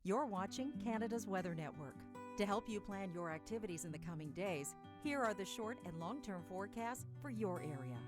You're watching Canada's Weather Network. To help you plan your activities in the coming days, here are the short and long-term forecasts for your area.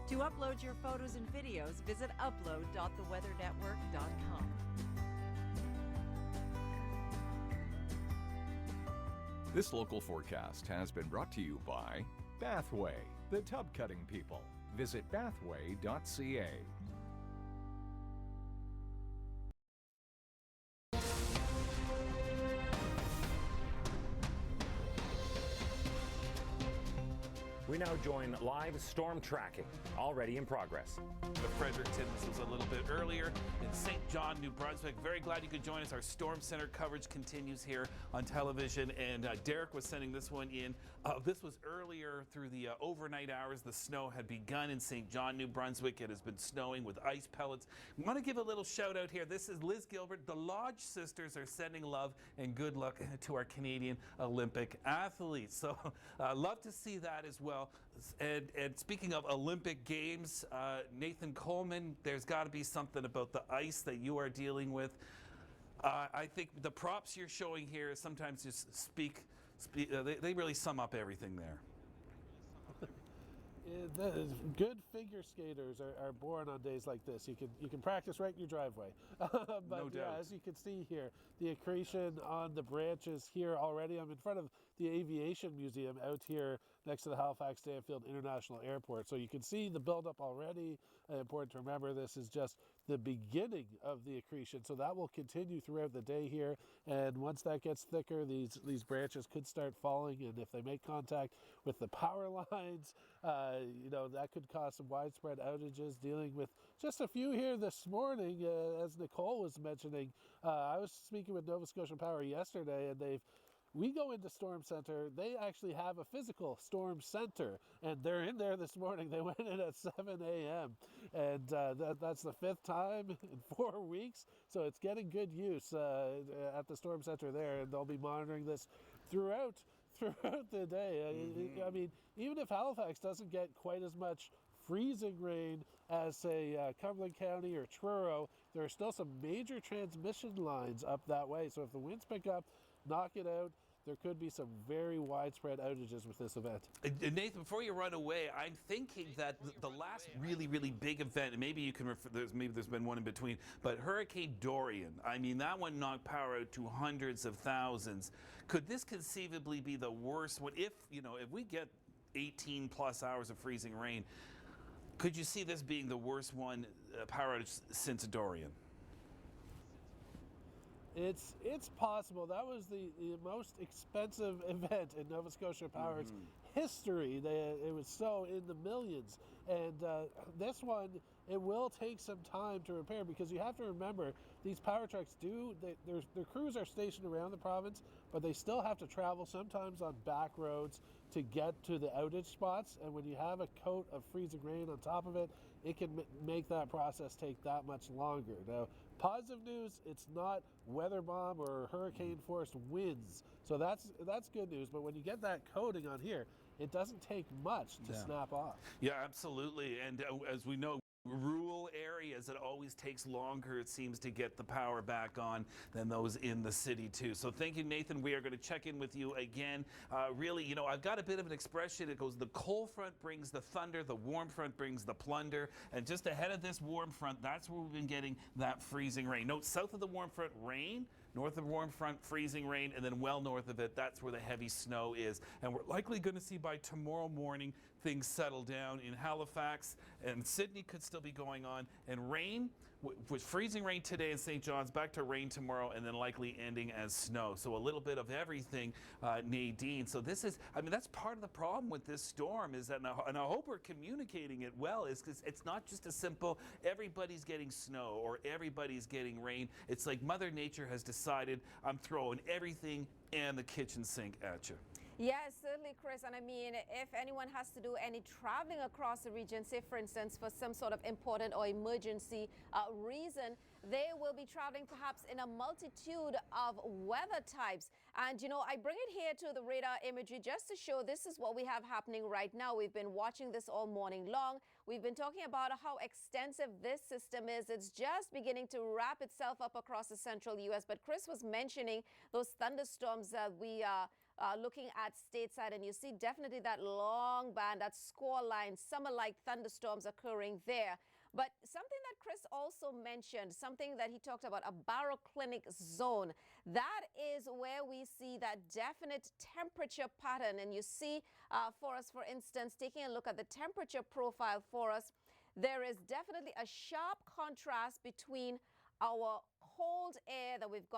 To upload your photos and videos, visit upload.theweathernetwork.com. This local forecast has been brought to you by Bathway, the tub cutting people. Visit bathway.ca. We now join live storm tracking, already in progress. The Fredericton, this was a little bit earlier in St. John, New Brunswick. Very glad you could join us. Our Storm Center coverage continues here on television, and Derek was sending this one in. This was earlier through the overnight hours. The snow had begun in St. John, New Brunswick. It has been snowing with ice pellets. I want to give a little shout out here. This is Liz Gilbert. The Lodge sisters are sending love and good luck to our Canadian Olympic athletes. So love to see that as well. And speaking of Olympic Games, Nathan Coleman, there's got to be something about the ice that you are dealing with. I think the props you're showing here sometimes just they really sum up everything there. Good figure skaters are born on days like this. You can practice right in your driveway. But no doubt. Yeah, as you can see here, the accretion on the branches here already. I'm in front of the Aviation Museum out here next to the Halifax-Stanfield International Airport. So you can see the buildup already. Important to remember, this is just the beginning of the accretion. So that will continue throughout the day here. And once that gets thicker, these branches could start falling. And if they make contact with the power lines, that could cause some widespread outages. Dealing with just a few here this morning, as Nicole was mentioning. I was speaking with Nova Scotia Power yesterday, and we go into StormCentre. They actually have a physical StormCentre, and they're in there this morning. They went in at 7 a.m. And that's the 5th time in 4 weeks. So it's getting good use at the StormCentre there, and they'll be monitoring this throughout the day. I mean, even if Halifax doesn't get quite as much freezing rain as, say, Cumberland County or Truro, there are still some major transmission lines up that way. So if the winds pick up, knock it out, there could be some very widespread outages with this event. Nathan, before you run away, I'm thinking that the last really, really big event, and maybe you can refer, maybe there's been one in between, but Hurricane Dorian, I mean, that one knocked power out to hundreds of thousands. Could this conceivably be the worst one? If we get 18 plus hours of freezing rain, could you see this being the worst one power outage since Dorian? It's possible. That was the most expensive event in Nova Scotia Power's history. It was so in the millions. And this one, it will take some time to repair, because you have to remember, these power trucks their crews are stationed around the province, but they still have to travel sometimes on back roads to get to the outage spots. And when you have a coat of freezing rain on top of it, it can make that process take that much longer. Now, positive news, it's not weather bomb or hurricane force winds. So that's good news. But when you get that coating on here, it doesn't take much to snap off. Yeah, absolutely. And as we know, rural areas, it always takes longer, it seems, to get the power back on than those in the city too. So thank you, Nathan. We are going to check in with you again. Really, I've got a bit of an expression. It goes, the cold front brings the thunder, the warm front brings the plunder. And just ahead of this warm front, that's where we've been getting that freezing rain. Note, south of the warm front, rain. North of warm front, freezing rain, and then well north of it, that's where the heavy snow is. And we're likely going to see by tomorrow morning things settle down in Halifax, and Sydney could still be going on. And rain, with freezing rain today in St. John's, back to rain tomorrow, and then likely ending as snow. So a little bit of everything, Nadine. So this is, that's part of the problem with this storm, is that, and I hope we're communicating it well, is because it's not just a simple, everybody's getting snow or everybody's getting rain. It's like Mother Nature has decided, I'm throwing everything and the kitchen sink at you. Yes, certainly, Chris. And if anyone has to do any traveling across the region, say, for instance, for some sort of important or emergency reason, they will be traveling perhaps in a multitude of weather types. And, I bring it here to the radar imagery just to show this is what we have happening right now. We've been watching this all morning long. We've been talking about how extensive this system is. It's just beginning to wrap itself up across the central U.S. But Chris was mentioning those thunderstorms that we are looking at stateside, and you see definitely that long band, that score line, summer-like thunderstorms occurring there. But something that Chris also mentioned, something that he talked about, a baroclinic zone, that is where we see that definite temperature pattern. And you see for us, for instance, taking a look at the temperature profile for us, there is definitely a sharp contrast between our cold air that we've got